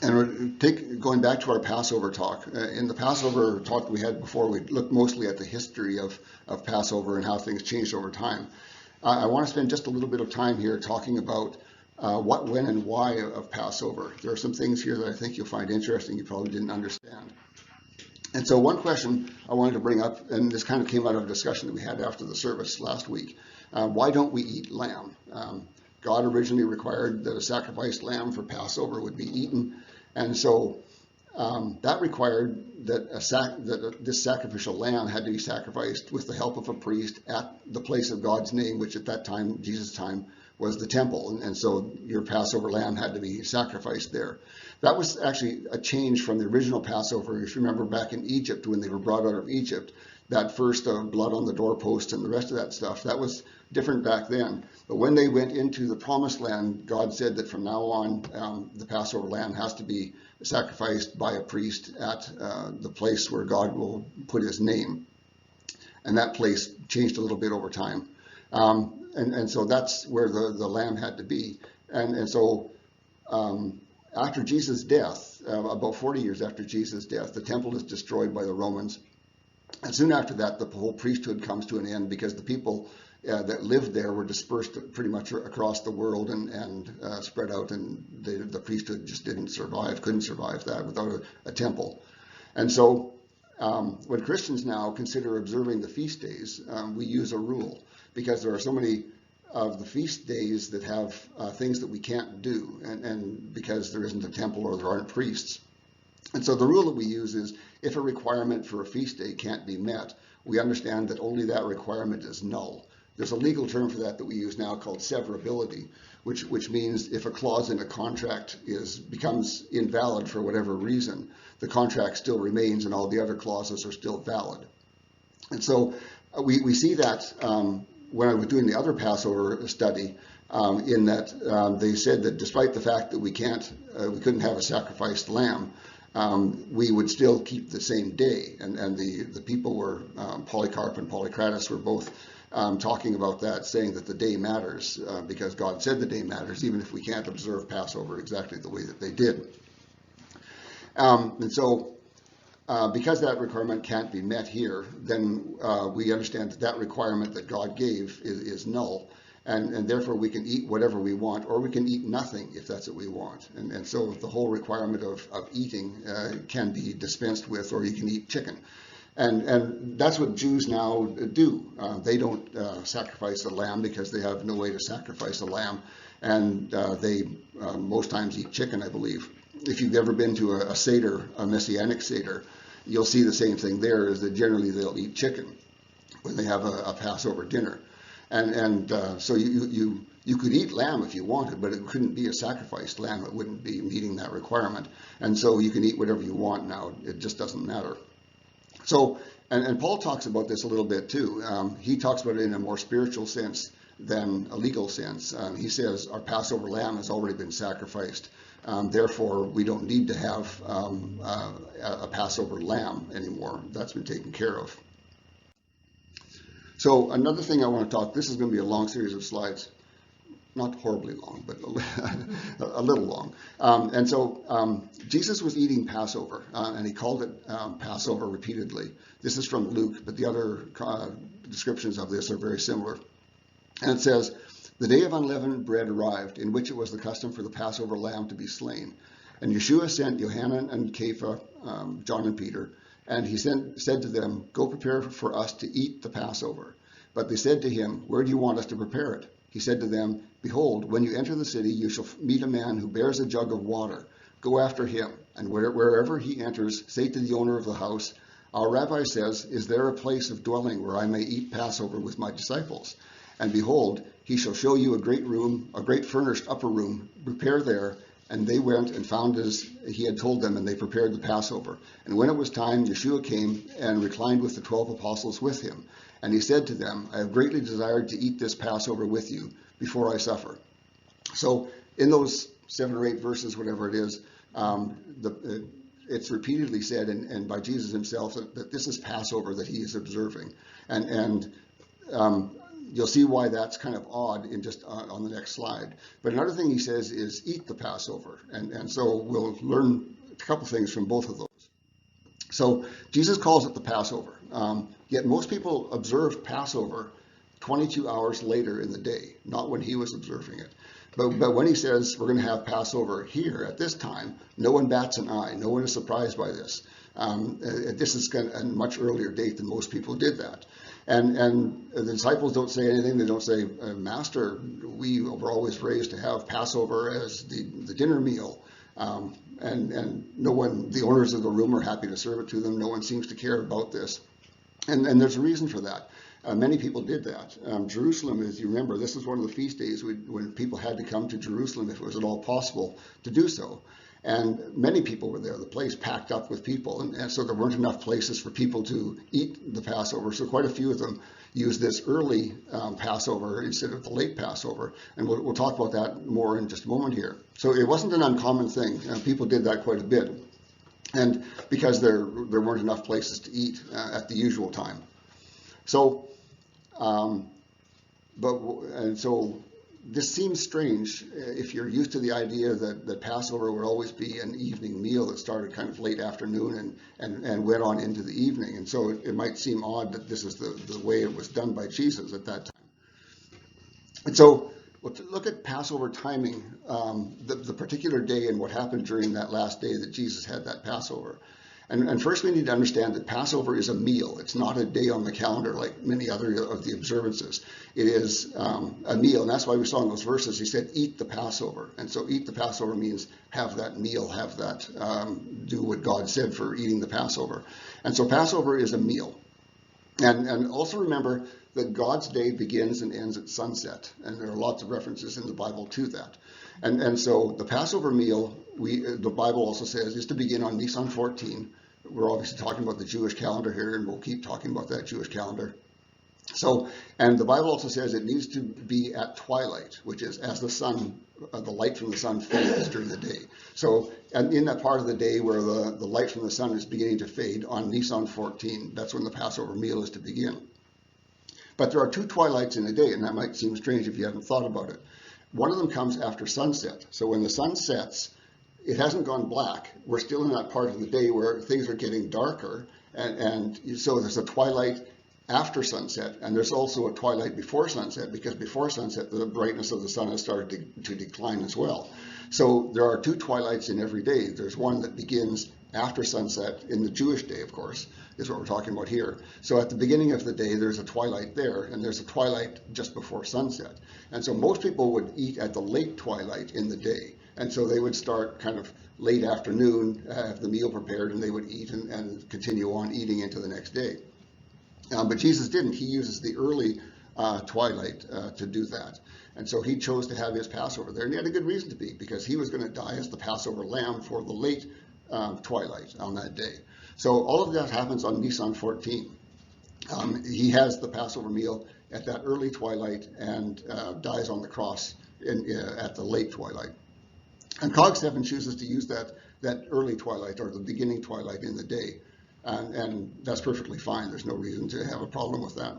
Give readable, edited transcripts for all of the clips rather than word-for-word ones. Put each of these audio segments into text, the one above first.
And going back to our Passover talk, in the Passover talk we had before, we looked mostly at the history of Passover and how things changed over time. I want to spend just a little bit of time here talking about what, when, and why of Passover. There are some things here that I think you'll find interesting you probably didn't understand. And so one question I wanted to bring up, and this kind of came out of a discussion that we had after the service last week, why don't we eat lamb? God originally required that a sacrificed lamb for Passover would be eaten, and so that required that this sacrificial lamb had to be sacrificed with the help of a priest at the place of God's name, which at that time, Jesus' time, was the temple. And so your Passover lamb had to be sacrificed there. That was actually a change from the original Passover. If you remember back in Egypt, when they were brought out of Egypt, that first blood on the doorpost and the rest of that stuff, that was different back then. But when they went into the promised land, God said that from now on, the Passover lamb has to be sacrificed by a priest at the place where God will put his name. And that place changed a little bit over time. And so that's where the lamb had to be. And so after Jesus' death, about 40 years after Jesus' death, the temple is destroyed by the Romans. And soon after that, the whole priesthood comes to an end because the people that lived there were dispersed pretty much across the world and spread out, and the priesthood just couldn't survive that without a temple. And so when Christians now consider observing the feast days, we use a rule, because there are so many of the feast days that have things that we can't do, and because there isn't a temple or there aren't priests. And so the rule that we use is, if a requirement for a feast day can't be met, we understand that only that requirement is null. There's a legal term for that we use now called severability, which means if a clause in a contract becomes invalid for whatever reason, the contract still remains and all the other clauses are still valid. And so we see that when I was doing the other Passover study, in that they said that despite the fact that we couldn't have a sacrificed lamb, we would still keep the same day. And the people were, Polycarp and Polycrates were both talking about that, saying that the day matters because God said the day matters, even if we can't observe Passover exactly the way that they did. And so because that requirement can't be met here, then we understand that requirement that God gave is null, and therefore we can eat whatever we want, or we can eat nothing if that's what we want. And so the whole requirement of eating can be dispensed with, or you can eat chicken. And that's what Jews now do. They don't sacrifice a lamb because they have no way to sacrifice a lamb, and they most times eat chicken, I believe. If you've ever been to a Seder, a Messianic Seder, you'll see the same thing there, is that generally they'll eat chicken when they have a Passover dinner. And so you could eat lamb if you wanted, but it couldn't be a sacrificed lamb. It wouldn't be meeting that requirement. And so you can eat whatever you want now. It just doesn't matter. So, and Paul talks about this a little bit too. He talks about it in a more spiritual sense than a legal sense. He says our Passover lamb has already been sacrificed. Therefore, we don't need to have a Passover lamb anymore. That's been taken care of. So another thing I want to talk, this is going to be a long series of slides. Not horribly long, but a little long. And so Jesus was eating Passover, and he called it Passover repeatedly. This is from Luke, but the other descriptions of this are very similar. And it says, the day of unleavened bread arrived, in which it was the custom for the Passover lamb to be slain. And Yeshua sent Johanan and Kepha, John and Peter, and he said to them, go prepare for us to eat the Passover. But they said to him, where do you want us to prepare it? He said to them, behold, when you enter the city, you shall meet a man who bears a jug of water. Go after him, and wherever he enters, say to the owner of the house, our rabbi says, is there a place of dwelling where I may eat Passover with my disciples? And behold, he shall show you a great furnished upper room. Prepare there. And they went and found as he had told them, and they prepared the Passover. And when it was time, Yeshua came and reclined with the 12 apostles with him. And he said to them, I have greatly desired to eat this Passover with you before I suffer. So in those 7 or 8 verses, whatever it is, it's repeatedly said, and by Jesus himself, that this is Passover that he is observing. And You'll see why that's kind of odd in just on the next slide. But another thing he says is eat the Passover. And so we'll learn a couple things from both of those. So Jesus calls it the Passover. Yet most people observe Passover 22 hours later in the day, not when he was observing it. But when he says we're going to have Passover here at this time, no one bats an eye. No one is surprised by this. This is a much earlier date than most people did that. And the disciples don't say anything. They don't say, Master, we were always raised to have Passover as the dinner meal. And no one, the owners of the room are happy to serve it to them. No one seems to care about this. And there's a reason for that. Many people did that. Jerusalem, as you remember, this was one of the feast days when people had to come to Jerusalem if it was at all possible to do so. And many people were there. The place packed up with people. And so there weren't enough places for people to eat the Passover. So quite a few of them used this early Passover instead of the late Passover. And we'll talk about that more in just a moment here. So it wasn't an uncommon thing. People did that quite a bit. And because there weren't enough places to eat at the usual time. So, so this seems strange if you're used to the idea that Passover would always be an evening meal that started kind of late afternoon and went on into the evening. And so it might seem odd that this is the way it was done by Jesus at that time. And so look at Passover timing, the particular day and what happened during that last day that Jesus had that Passover. And first we need to understand that Passover is a meal. It's not a day on the calendar like many other of the observances. It is a meal, and that's why we saw in those verses, he said, eat the Passover. And so eat the Passover means have that meal, have that, do what God said for eating the Passover. And so Passover is a meal. And also remember that God's day begins and ends at sunset. And there are lots of references in the Bible to that. And so the Passover meal, the Bible also says, is to begin on Nisan 14. We're obviously talking about the Jewish calendar here, and we'll keep talking about that Jewish calendar. So, and the Bible also says it needs to be at twilight, which is as the sun, the light from the sun fades during the day. So, and in that part of the day where the light from the sun is beginning to fade on Nisan 14, that's when the Passover meal is to begin. But there are two twilights in a day, and that might seem strange if you haven't thought about it. One of them comes after sunset. So when the sun sets, it hasn't gone black. We're still in that part of the day where things are getting darker. And so there's a twilight after sunset, and there's also a twilight before sunset, because before sunset, the brightness of the sun has started to decline as well. So there are two twilights in every day. There's one that begins after sunset in the Jewish day, of course, is what we're talking about here. So at the beginning of the day, there's a twilight there, and there's a twilight just before sunset. And so most people would eat at the late twilight in the day. And so they would start kind of late afternoon, have the meal prepared, and they would eat and continue on eating into the next day. But Jesus didn't. He uses the early twilight to do that. And so he chose to have his Passover there. And he had a good reason to be, because he was going to die as the Passover lamb for the late twilight on that day. So all of that happens on Nisan 14. He has the Passover meal at that early twilight and dies on the cross at the late twilight. And Cog 7 chooses to use that early twilight or the beginning twilight in the day. And that's perfectly fine. There's no reason to have a problem with that.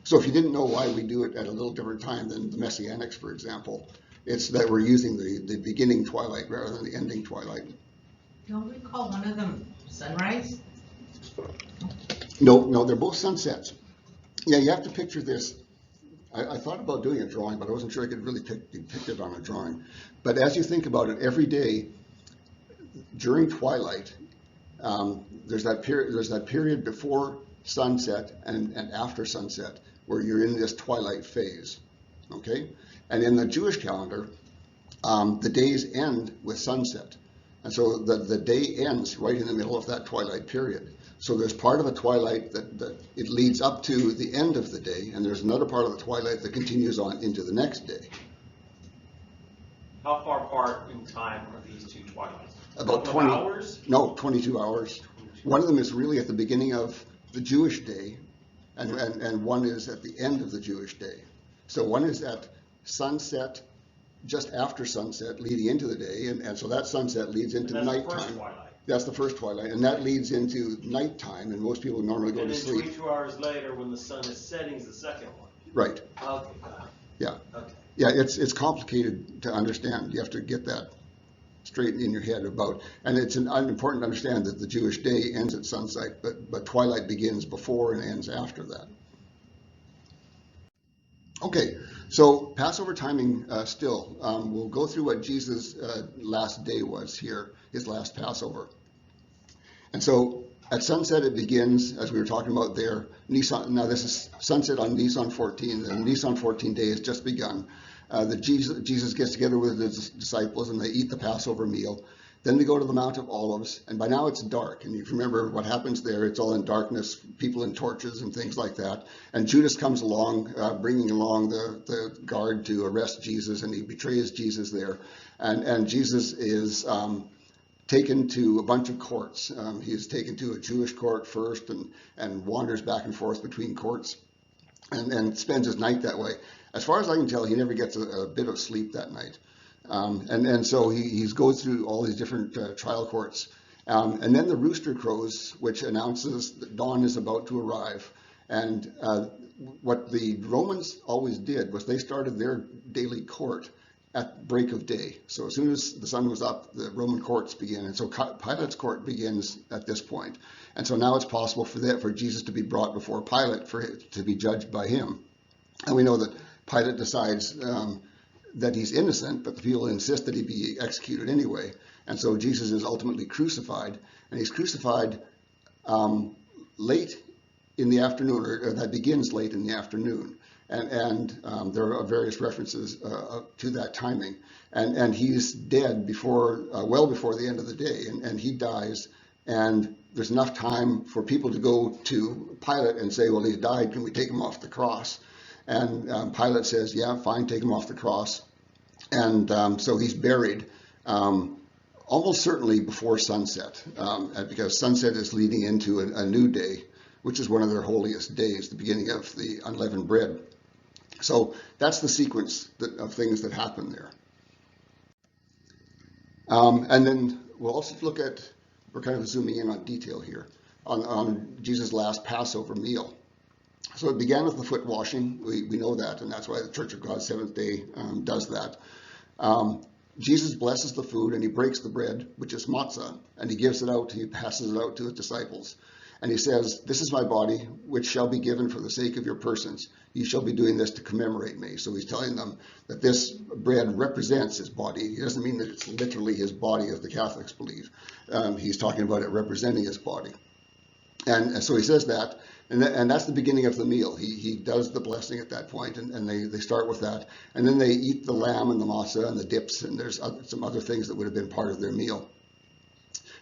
So if you didn't know why we do it at a little different time than the Messianics, for example, it's that we're using the beginning twilight rather than the ending twilight. Don't we call one of them sunrise? No, they're both sunsets. Yeah, you have to picture this. I thought about doing a drawing, but I wasn't sure I could really depict it on a drawing. But as you think about it, every day during twilight, there's that period before sunset and after sunset where you're in this twilight phase. Okay, and in the Jewish calendar, the days end with sunset. And so the day ends right in the middle of that twilight period. So there's part of a twilight that it leads up to the end of the day, and there's another part of the twilight that continues on into the next day. How far apart in time are these two twilights? About 20 hours? No, 22 hours. 22. One of them is really at the beginning of the Jewish day, and one is at the end of the Jewish day. So one is at sunset, just after sunset, leading into the day, and so that sunset leads into nighttime. That's the first twilight, and that leads into nighttime, and most people normally go to sleep. And then 22 hours later, when the sun is setting, is the second one. Right. Okay. Yeah. Okay. Yeah, it's complicated to understand. You have to get that straight in your head about, and it's important to understand that the Jewish day ends at sunset, but twilight begins before and ends after that. Okay, so Passover timing still. We'll go through what Jesus' last day was here, his last Passover. And so at sunset it begins, as we were talking about there. Now this is sunset on Nisan 14. The Nisan 14 day has just begun. Jesus gets together with his disciples and they eat the Passover meal. Then they go to the Mount of Olives, and by now it's dark. And if you remember what happens there, it's all in darkness, people in torches and things like that. And Judas comes along, bringing along the guard to arrest Jesus, and he betrays Jesus there. And Jesus is taken to a bunch of courts. He is taken to a Jewish court first and wanders back and forth between courts and spends his night that way. As far as I can tell, he never gets a bit of sleep that night. And so he goes through all these different trial courts. And then the rooster crows, which announces that dawn is about to arrive. And what the Romans always did was they started their daily court at break of day. So as soon as the sun was up, the Roman courts begin. And so Pilate's court begins at this point. And so now it's possible for Jesus to be brought before Pilate to be judged by him. And we know that Pilate decides that he's innocent, but the people insist that he be executed anyway. And so Jesus is ultimately crucified, and he's crucified late in the afternoon, or that begins late in the afternoon. And there are various references to that timing. And he's dead well before the end of the day, and he dies. And there's enough time for people to go to Pilate and say, well, he died, can we take him off the cross? And Pilate says, yeah, fine, take him off the cross. And so he's buried almost certainly before sunset, because sunset is leading into a new day, which is one of their holiest days, the beginning of the unleavened bread. So that's the sequence of things that happen there. And then we'll also look at, we're kind of zooming in on detail here, on Jesus' last Passover meal. So it began with the foot washing. We know that, and that's why the Church of God Seventh Day does that. Jesus blesses the food, and he breaks the bread, which is matzah, and he gives it out. He passes it out to his disciples. And he says, this is my body, which shall be given for the sake of your persons. You shall be doing this to commemorate me. So he's telling them that this bread represents his body. He doesn't mean that it's literally his body, as the Catholics believe. He's talking about it representing his body. And so he says that, and that's the beginning of the meal. He does the blessing at that point, and they start with that. And then they eat the lamb and the matzah and the dips, and there's some other things that would have been part of their meal.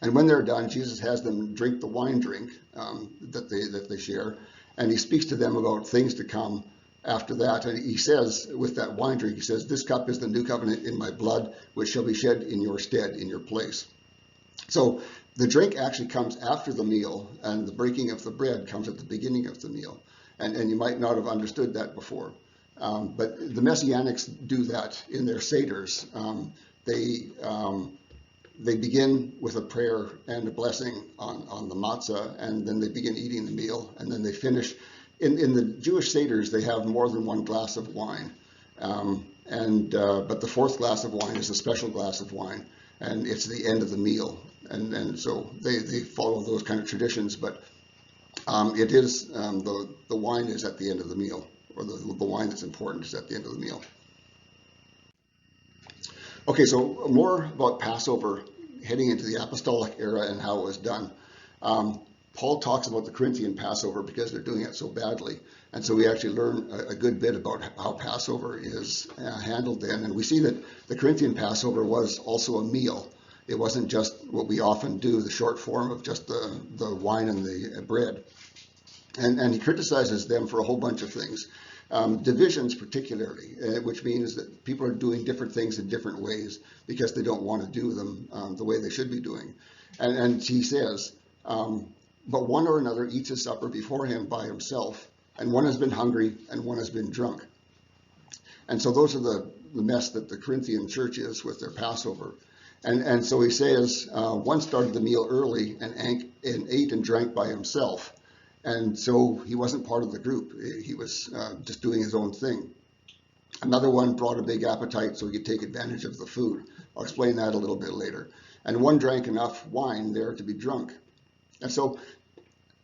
And when they're done, Jesus has them drink the wine drink that they share, and he speaks to them about things to come after that. And he says, with that wine drink, he says, this cup is the new covenant in my blood, which shall be shed in your stead, in your place. So the drink actually comes after the meal, and the breaking of the bread comes at the beginning of the meal. And you might not have understood that before. But the Messianics do that in their seders. They begin with a prayer and a blessing on the matzah, and then they begin eating the meal, and then they finish. In the Jewish seders, they have more than one glass of wine. But the fourth glass of wine is a special glass of wine, and it's the end of the meal. And so they follow those kind of traditions, but it is the wine is at the end of the meal, or the wine that's important is at the end of the meal. Okay, so more about Passover heading into the apostolic era and how it was done. Paul talks about the Corinthian Passover because they're doing it so badly. And so we actually learn a good bit about how Passover is handled then. And we see that the Corinthian Passover was also a meal. It wasn't just what we often do, the short form of just the wine and the bread. And he criticizes them for a whole bunch of things. Divisions particularly, which means that people are doing different things in different ways because they don't want to do them the way they should be doing. And he says, but one or another eats his supper before him by himself, and one has been hungry and one has been drunk. And so those are the mess that the Corinthian church is with their Passover. And so he says, one started the meal early and ate and drank by himself. And so he wasn't part of the group. He was just doing his own thing. Another one brought a big appetite so he could take advantage of the food. I'll explain that a little bit later. And one drank enough wine there to be drunk. And so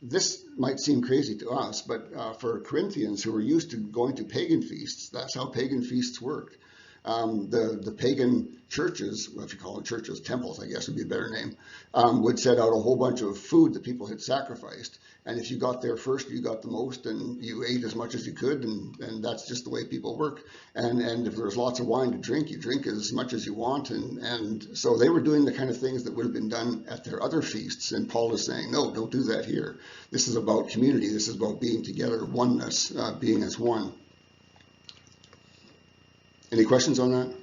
this might seem crazy to us, but for Corinthians who were used to going to pagan feasts, that's how pagan feasts worked. The pagan churches, well, if you call them churches, temples, I guess would be a better name, would set out a whole bunch of food that people had sacrificed. And if you got there first, you got the most, and you ate as much as you could, and that's just the way people work. And if there's lots of wine to drink, you drink as much as you want. And so they were doing the kind of things that would have been done at their other feasts. And Paul is saying, no, don't do that here. This is about community. This is about being together, oneness, being as one. Any questions on that?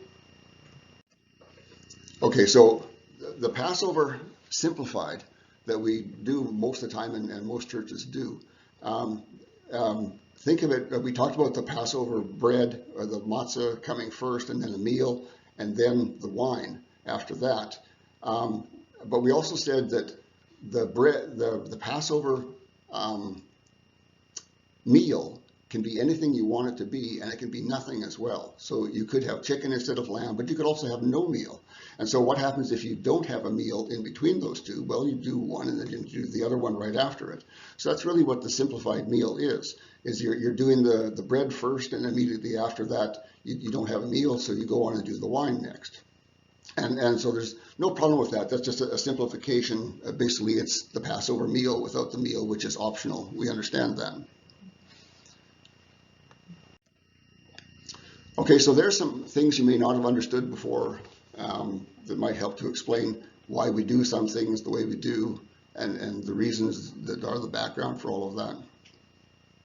Okay, so the Passover simplified that we do most of the time, and most churches do. Think of it, we talked about the Passover bread, or the matzah coming first, and then a meal, and then the wine after that. But we also said that the bread, the Passover meal can be anything you want it to be, and it can be nothing as well. So you could have chicken instead of lamb, but you could also have no meal. And so what happens if you don't have a meal in between those two? Well, you do one and then you do the other one right after it. So that's really what the simplified meal is you're doing the bread first, and immediately after that, you don't have a meal, so you go on and do the wine next. And so there's no problem with that. That's just a simplification. Basically, it's the Passover meal without the meal, which is optional. We understand that. Okay, so there's some things you may not have understood before that might help to explain why we do some things the way we do, and the reasons that are the background for all of that.